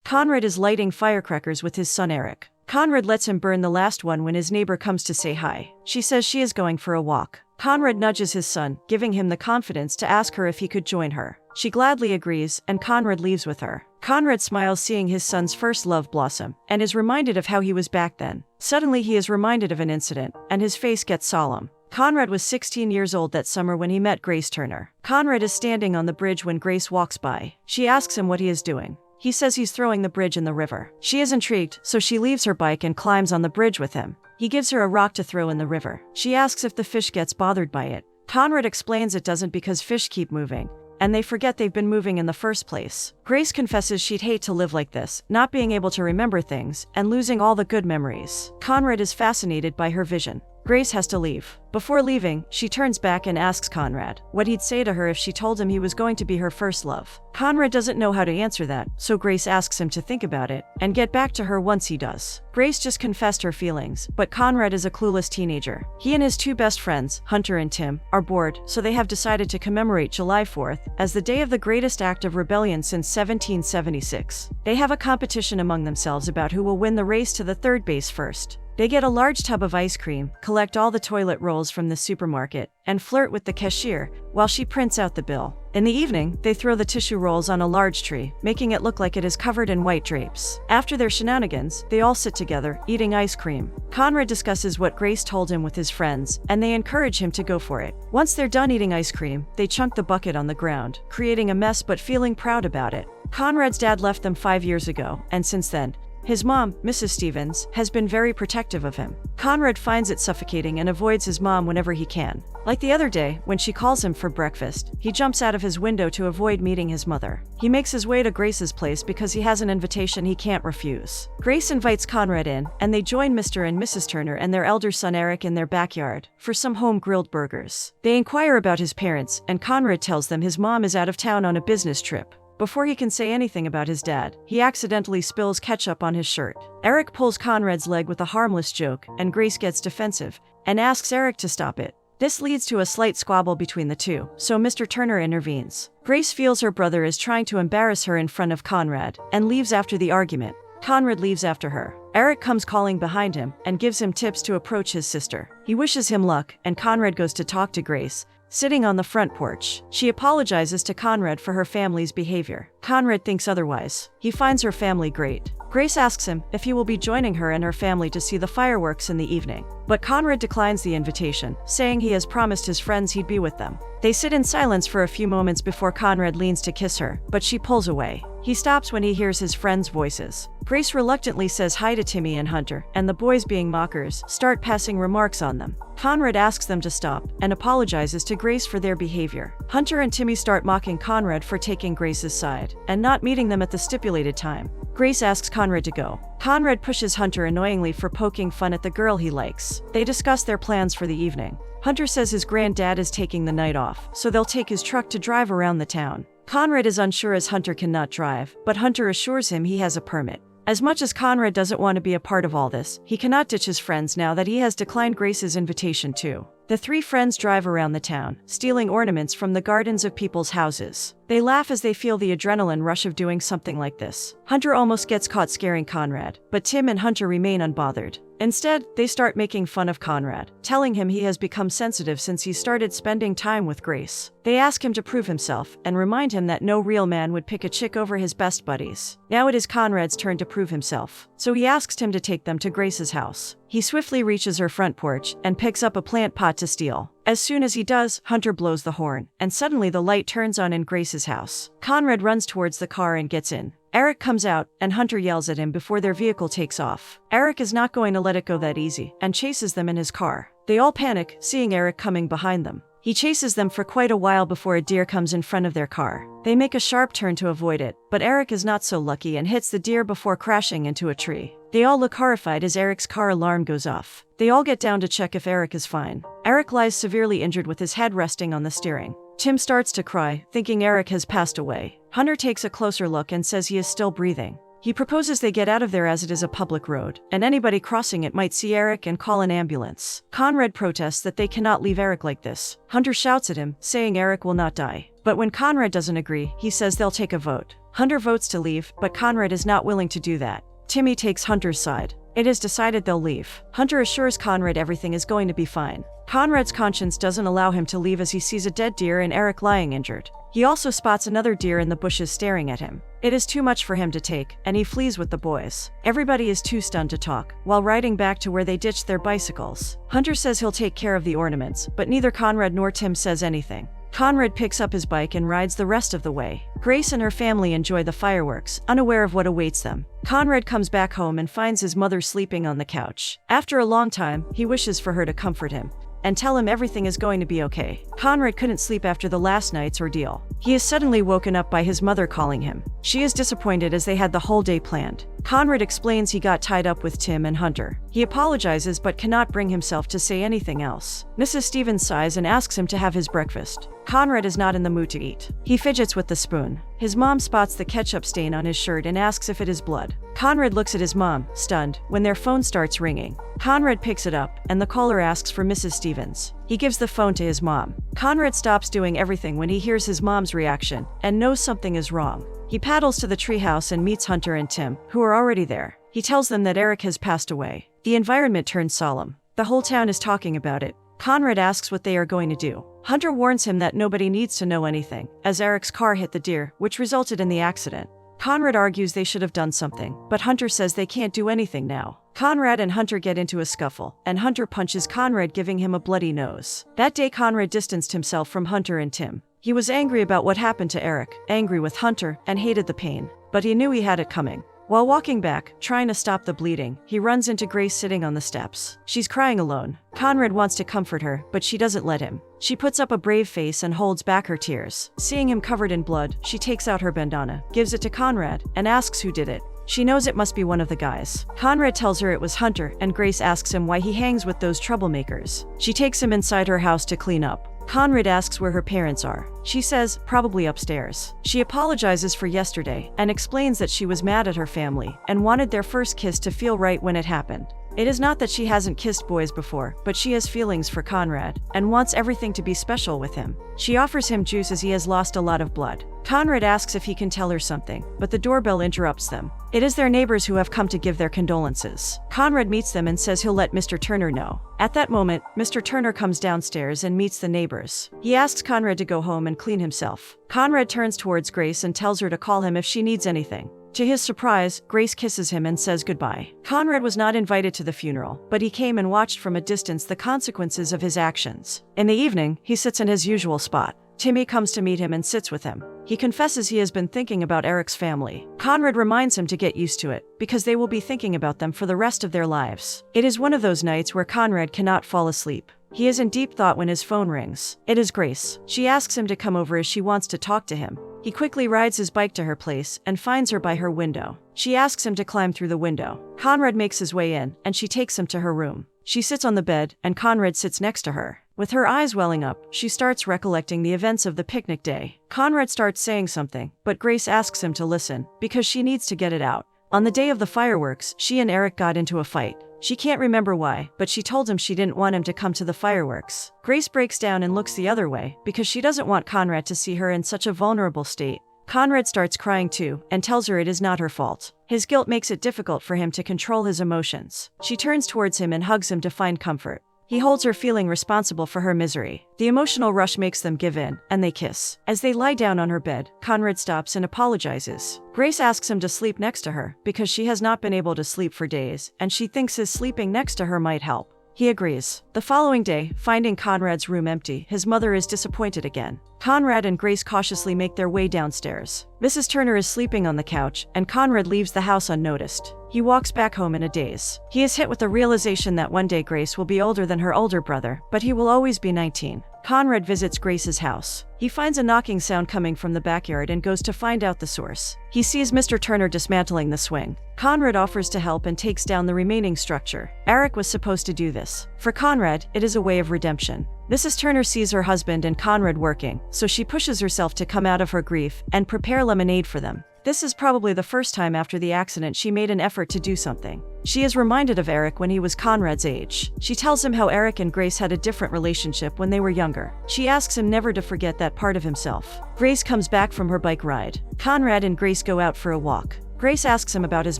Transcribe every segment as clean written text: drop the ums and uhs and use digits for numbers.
Conrad is lighting firecrackers with his son Eric. Conrad lets him burn the last one when his neighbor comes to say hi. She says she is going for a walk. Conrad nudges his son, giving him the confidence to ask her if he could join her. She gladly agrees, and Conrad leaves with her. Conrad smiles seeing his son's first love blossom, and is reminded of how he was back then. Suddenly he is reminded of an incident, and his face gets solemn. Conrad was 16 years old that summer when he met Grace Turner. Conrad is standing on the bridge when Grace walks by. She asks him what he is doing. He says he's throwing the bridge in the river. She is intrigued, so she leaves her bike and climbs on the bridge with him. He gives her a rock to throw in the river. She asks if the fish gets bothered by it. Conrad explains it doesn't because fish keep moving, and they forget they've been moving in the first place. Grace confesses she'd hate to live like this, not being able to remember things, and losing all the good memories. Conrad is fascinated by her vision. Grace has to leave. Before leaving, she turns back and asks Conrad what he'd say to her if she told him he was going to be her first love. Conrad doesn't know how to answer that, so Grace asks him to think about it and get back to her once he does. Grace just confessed her feelings, but Conrad is a clueless teenager. He and his two best friends, Hunter and Tim, are bored, so they have decided to commemorate July 4th as the day of the greatest act of rebellion since 1776. They have a competition among themselves about who will win the race to the third base first. They get a large tub of ice cream, collect all the toilet rolls from the supermarket, and flirt with the cashier while she prints out the bill. In the evening, they throw the tissue rolls on a large tree, making it look like it is covered in white drapes. After their shenanigans, they all sit together, eating ice cream. Conrad discusses what Grace told him with his friends, and they encourage him to go for it. Once they're done eating ice cream, they chunk the bucket on the ground, creating a mess but feeling proud about it. Conrad's dad left them 5 years ago, and since then, his mom, Mrs. Stevens, has been very protective of him. Conrad finds it suffocating and avoids his mom whenever he can. Like the other day, when she calls him for breakfast, he jumps out of his window to avoid meeting his mother. He makes his way to Grace's place because he has an invitation he can't refuse. Grace invites Conrad in, and they join Mr. and Mrs. Turner and their elder son Eric in their backyard for some home-grilled burgers. They inquire about his parents, and Conrad tells them his mom is out of town on a business trip. Before he can say anything about his dad, he accidentally spills ketchup on his shirt. Eric pulls Conrad's leg with a harmless joke, and Grace gets defensive and asks Eric to stop it. This leads to a slight squabble between the two, so Mr. Turner intervenes. Grace feels her brother is trying to embarrass her in front of Conrad and leaves after the argument. Conrad leaves after her. Eric comes calling behind him and gives him tips to approach his sister. He wishes him luck, and Conrad goes to talk to Grace, sitting on the front porch. She apologizes to Conrad for her family's behavior. Conrad thinks otherwise. He finds her family great. Grace asks him if he will be joining her and her family to see the fireworks in the evening. But Conrad declines the invitation, saying he has promised his friends he'd be with them. They sit in silence for a few moments before Conrad leans to kiss her, but she pulls away. He stops when he hears his friends' voices. Grace reluctantly says hi to Timmy and Hunter, and the boys, being mockers, start passing remarks on them. Conrad asks them to stop and apologizes to Grace for their behavior. Hunter and Timmy start mocking Conrad for taking Grace's side and not meeting them at the stipulated time. Grace asks Conrad to go. Conrad pushes Hunter annoyingly for poking fun at the girl he likes. They discuss their plans for the evening. Hunter says his granddad is taking the night off, so they'll take his truck to drive around the town. Conrad is unsure as Hunter cannot drive, but Hunter assures him he has a permit. As much as Conrad doesn't want to be a part of all this, he cannot ditch his friends now that he has declined Grace's invitation too. The three friends drive around the town, stealing ornaments from the gardens of people's houses. They laugh as they feel the adrenaline rush of doing something like this. Hunter almost gets caught scaring Conrad, but Tim and Hunter remain unbothered. Instead, they start making fun of Conrad, telling him he has become sensitive since he started spending time with Grace. They ask him to prove himself and remind him that no real man would pick a chick over his best buddies. Now it is Conrad's turn to prove himself, so he asks Tim to take them to Grace's house. He swiftly reaches her front porch and picks up a plant pot to steal. As soon as he does, Hunter blows the horn, and suddenly the light turns on in Grace's house. Conrad runs towards the car and gets in. Eric comes out, and Hunter yells at him before their vehicle takes off. Eric is not going to let it go that easy, and chases them in his car. They all panic, seeing Eric coming behind them. He chases them for quite a while before a deer comes in front of their car. They make a sharp turn to avoid it, but Eric is not so lucky and hits the deer before crashing into a tree. They all look horrified as Eric's car alarm goes off. They all get down to check if Eric is fine. Eric lies severely injured with his head resting on the steering. Tim starts to cry, thinking Eric has passed away. Hunter takes a closer look and says he is still breathing. He proposes they get out of there as it is a public road, and anybody crossing it might see Eric and call an ambulance. Conrad protests that they cannot leave Eric like this. Hunter shouts at him, saying Eric will not die. But when Conrad doesn't agree, he says they'll take a vote. Hunter votes to leave, but Conrad is not willing to do that. Timmy takes Hunter's side. It is decided they'll leave. Hunter assures Conrad everything is going to be fine. Conrad's conscience doesn't allow him to leave as he sees a dead deer and Eric lying injured. He also spots another deer in the bushes staring at him. It is too much for him to take, and he flees with the boys. Everybody is too stunned to talk, while riding back to where they ditched their bicycles. Hunter says he'll take care of the ornaments, but neither Conrad nor Tim says anything. Conrad picks up his bike and rides the rest of the way. Grace and her family enjoy the fireworks, unaware of what awaits them. Conrad comes back home and finds his mother sleeping on the couch. After a long time, he wishes for her to comfort him and tell him everything is going to be okay. Conrad couldn't sleep after the last night's ordeal. He is suddenly woken up by his mother calling him. She is disappointed as they had the whole day planned. Conrad explains he got tied up with Tim and Hunter. He apologizes but cannot bring himself to say anything else. Mrs. Stevens sighs and asks him to have his breakfast. Conrad is not in the mood to eat. He fidgets with the spoon. His mom spots the ketchup stain on his shirt and asks if it is blood. Conrad looks at his mom, stunned, when their phone starts ringing. Conrad picks it up, and the caller asks for Mrs. Stevens. He gives the phone to his mom. Conrad stops doing everything when he hears his mom's reaction, and knows something is wrong. He paddles to the treehouse and meets Hunter and Tim, who are already there. He tells them that Eric has passed away. The environment turns solemn. The whole town is talking about it. Conrad asks what they are going to do. Hunter warns him that nobody needs to know anything, as Eric's car hit the deer, which resulted in the accident. Conrad argues they should have done something, but Hunter says they can't do anything now. Conrad and Hunter get into a scuffle, and Hunter punches Conrad, giving him a bloody nose. That day Conrad distanced himself from Hunter and Tim. He was angry about what happened to Eric, angry with Hunter, and hated the pain. But he knew he had it coming. While walking back, trying to stop the bleeding, he runs into Grace sitting on the steps. She's crying alone. Conrad wants to comfort her, but she doesn't let him. She puts up a brave face and holds back her tears. Seeing him covered in blood, she takes out her bandana, gives it to Conrad, and asks who did it. She knows it must be one of the guys. Conrad tells her it was Hunter, and Grace asks him why he hangs with those troublemakers. She takes him inside her house to clean up. Conrad asks where her parents are. She says, probably upstairs. She apologizes for yesterday and explains that she was mad at her family and wanted their first kiss to feel right when it happened. It is not that she hasn't kissed boys before, but she has feelings for Conrad and wants everything to be special with him. She offers him juice as he has lost a lot of blood. Conrad asks if he can tell her something, but the doorbell interrupts them. It is their neighbors who have come to give their condolences. Conrad meets them and says he'll let Mr. Turner know. At that moment, Mr. Turner comes downstairs and meets the neighbors. He asks Conrad to go home and clean himself. Conrad turns towards Grace and tells her to call him if she needs anything. To his surprise, Grace kisses him and says goodbye. Conrad was not invited to the funeral, but he came and watched from a distance the consequences of his actions. In the evening, he sits in his usual spot. Timmy comes to meet him and sits with him. He confesses he has been thinking about Eric's family. Conrad reminds him to get used to it, because they will be thinking about them for the rest of their lives. It is one of those nights where Conrad cannot fall asleep. He is in deep thought when his phone rings. It is Grace. She asks him to come over as she wants to talk to him. He quickly rides his bike to her place and finds her by her window. She asks him to climb through the window. Conrad makes his way in, and she takes him to her room. She sits on the bed, and Conrad sits next to her. With her eyes welling up, she starts recollecting the events of the picnic day. Conrad starts saying something, but Grace asks him to listen, because she needs to get it out. On the day of the fireworks, she and Eric got into a fight. She can't remember why, but she told him she didn't want him to come to the fireworks. Grace breaks down and looks the other way, because she doesn't want Conrad to see her in such a vulnerable state. Conrad starts crying too, and tells her it is not her fault. His guilt makes it difficult for him to control his emotions. She turns towards him and hugs him to find comfort. He holds her, feeling responsible for her misery. The emotional rush makes them give in, and they kiss. As they lie down on her bed, Conrad stops and apologizes. Grace asks him to sleep next to her, because she has not been able to sleep for days, and she thinks his sleeping next to her might help. He agrees. The following day, finding Conrad's room empty, his mother is disappointed again. Conrad and Grace cautiously make their way downstairs. Mrs. Turner is sleeping on the couch, and Conrad leaves the house unnoticed. He walks back home in a daze. He is hit with the realization that one day Grace will be older than her older brother, but he will always be 19. Conrad visits Grace's house. He finds a knocking sound coming from the backyard and goes to find out the source. He sees Mr. Turner dismantling the swing. Conrad offers to help and takes down the remaining structure. Eric was supposed to do this. For Conrad, it is a way of redemption. Mrs. Turner sees her husband and Conrad working, so she pushes herself to come out of her grief and prepare lemonade for them. This is probably the first time after the accident she made an effort to do something. She is reminded of Eric when he was Conrad's age. She tells him how Eric and Grace had a different relationship when they were younger. She asks him never to forget that part of himself. Grace comes back from her bike ride. Conrad and Grace go out for a walk. Grace asks him about his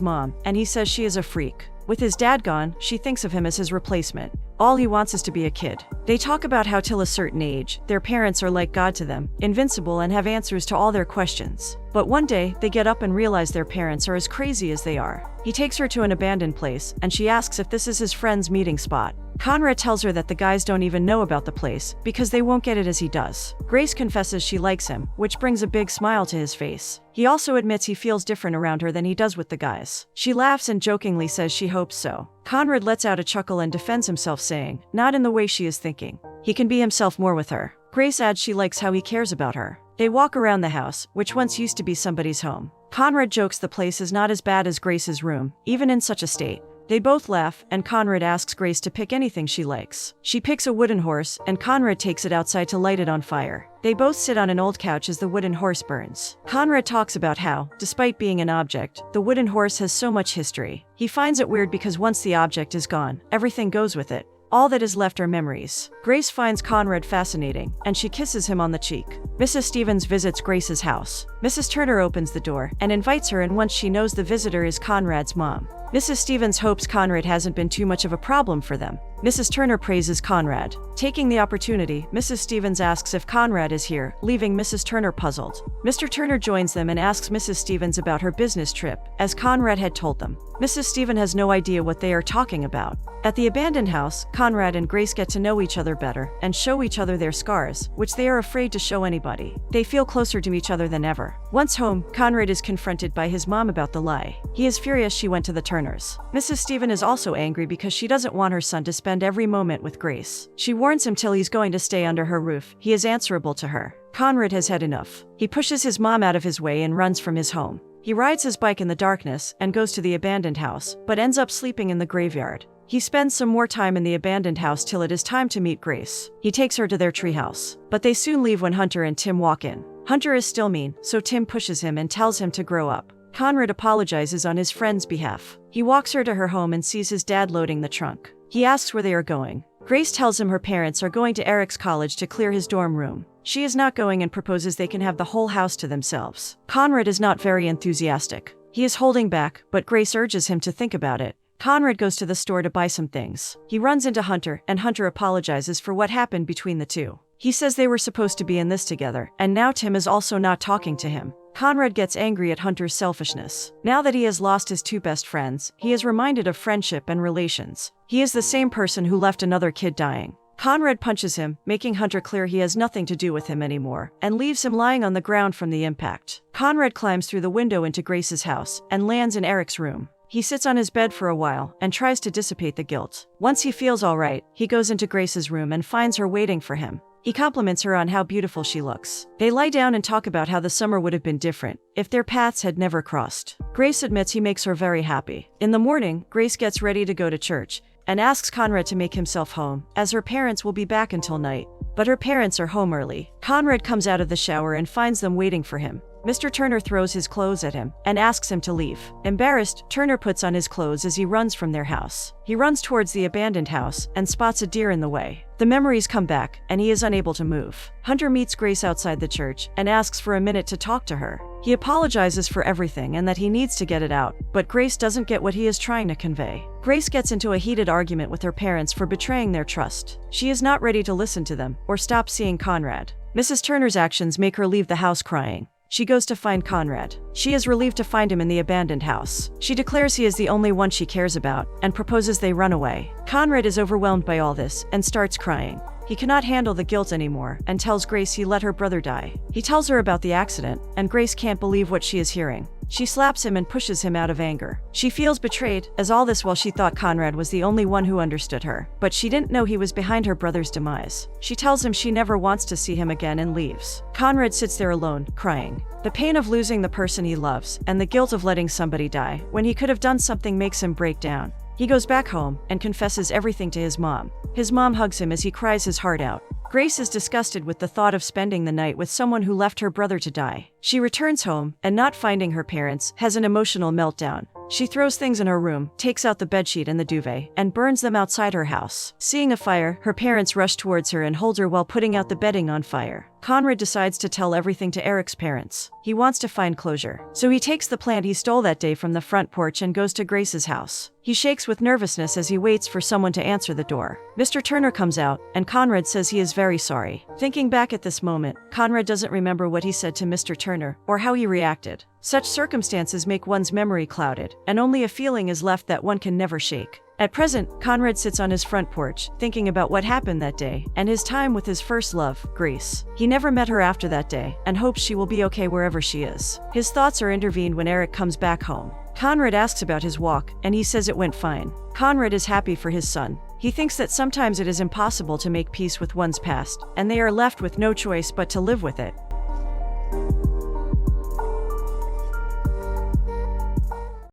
mom, and he says she is a freak. With his dad gone, she thinks of him as his replacement. All he wants is to be a kid. They talk about how till a certain age, their parents are like God to them, invincible and have answers to all their questions. But one day, they get up and realize their parents are as crazy as they are. He takes her to an abandoned place, and she asks if this is his friend's meeting spot. Conrad tells her that the guys don't even know about the place, because they won't get it as he does. Grace confesses she likes him, which brings a big smile to his face. He also admits he feels different around her than he does with the guys. She laughs and jokingly says she hopes so. Conrad lets out a chuckle and defends himself, saying, not in the way she is thinking. He can be himself more with her. Grace adds she likes how he cares about her. They walk around the house, which once used to be somebody's home. Conrad jokes the place is not as bad as Grace's room, even in such a state. They both laugh, and Conrad asks Grace to pick anything she likes. She picks a wooden horse, and Conrad takes it outside to light it on fire. They both sit on an old couch as the wooden horse burns. Conrad talks about how, despite being an object, the wooden horse has so much history. He finds it weird because once the object is gone, everything goes with it. All that is left are memories. Grace finds Conrad fascinating, and she kisses him on the cheek. Mrs. Stevens visits Grace's house. Mrs. Turner opens the door and invites her in once she knows the visitor is Conrad's mom. Mrs. Stevens hopes Conrad hasn't been too much of a problem for them. Mrs. Turner praises Conrad. Taking the opportunity, Mrs. Stevens asks if Conrad is here, leaving Mrs. Turner puzzled. Mr. Turner joins them and asks Mrs. Stevens about her business trip, as Conrad had told them. Mrs. Stevens has no idea what they are talking about. At the abandoned house, Conrad and Grace get to know each other better and show each other their scars, which they are afraid to show anybody. They feel closer to each other than ever. Once home, Conrad is confronted by his mom about the lie. He is furious she went to the Turners. Mrs. Stevens is also angry because she doesn't want her son to spend every moment with Grace. She warns him till he's going to stay under her roof. He is answerable to her. Conrad has had enough. He pushes his mom out of his way and runs from his home. He rides his bike in the darkness and goes to the abandoned house, but ends up sleeping in the graveyard. He spends some more time in the abandoned house till it is time to meet Grace. He takes her to their treehouse, but they soon leave when Hunter and Tim walk in. Hunter is still mean, so Tim pushes him and tells him to grow up. Conrad apologizes on his friend's behalf. He walks her to her home and sees his dad loading the trunk. He asks where they are going. Grace tells him her parents are going to Eric's college to clear his dorm room. She is not going and proposes they can have the whole house to themselves. Conrad is not very enthusiastic. He is holding back, but Grace urges him to think about it. Conrad goes to the store to buy some things. He runs into Hunter, and Hunter apologizes for what happened between the two. He says they were supposed to be in this together, and now Tim is also not talking to him. Conrad gets angry at Hunter's selfishness. Now that he has lost his two best friends, he is reminded of friendship and relations. He is the same person who left another kid dying. Conrad punches him, making Hunter clear he has nothing to do with him anymore, and leaves him lying on the ground from the impact. Conrad climbs through the window into Grace's house, and lands in Eric's room. He sits on his bed for a while, and tries to dissipate the guilt. Once he feels all right, he goes into Grace's room and finds her waiting for him. He compliments her on how beautiful she looks. They lie down and talk about how the summer would have been different if their paths had never crossed. Grace admits he makes her very happy. In the morning, Grace gets ready to go to church, and asks Conrad to make himself home, as her parents will be back until night. But her parents are home early. Conrad comes out of the shower and finds them waiting for him. Mr. Turner throws his clothes at him and asks him to leave. Embarrassed, Turner puts on his clothes as he runs from their house. He runs towards the abandoned house and spots a deer in the way. The memories come back, and he is unable to move. Hunter meets Grace outside the church and asks for a minute to talk to her. He apologizes for everything and that he needs to get it out, but Grace doesn't get what he is trying to convey. Grace gets into a heated argument with her parents for betraying their trust. She is not ready to listen to them or stop seeing Conrad. Mrs. Turner's actions make her leave the house crying. She goes to find Conrad. She is relieved to find him in the abandoned house. She declares he is the only one she cares about and proposes they run away. Conrad is overwhelmed by all this and starts crying. He cannot handle the guilt anymore and tells Grace he let her brother die. He tells her about the accident, and Grace can't believe what she is hearing. She slaps him and pushes him out of anger. She feels betrayed, as all this while she thought Conrad was the only one who understood her. But she didn't know he was behind her brother's demise. She tells him she never wants to see him again and leaves. Conrad sits there alone, crying. The pain of losing the person he loves, and the guilt of letting somebody die when he could have done something, makes him break down. He goes back home and confesses everything to his mom. His mom hugs him as he cries his heart out. Grace is disgusted with the thought of spending the night with someone who left her brother to die. She returns home, and not finding her parents, has an emotional meltdown. She throws things in her room, takes out the bedsheet and the duvet, and burns them outside her house. Seeing a fire, her parents rush towards her and hold her while putting out the bedding on fire. Conrad decides to tell everything to Eric's parents. He wants to find closure. So he takes the plant he stole that day from the front porch and goes to Grace's house. He shakes with nervousness as he waits for someone to answer the door. Mr. Turner comes out, and Conrad says he is very sorry. Thinking back at this moment, Conrad doesn't remember what he said to Mr. Turner, or how he reacted. Such circumstances make one's memory clouded, and only a feeling is left that one can never shake. At present, Conrad sits on his front porch, thinking about what happened that day, and his time with his first love, Grace. He never met her after that day, and hopes she will be okay wherever she is. His thoughts are intervened when Eric comes back home. Conrad asks about his walk, and he says it went fine. Conrad is happy for his son. He thinks that sometimes it is impossible to make peace with one's past, and they are left with no choice but to live with it.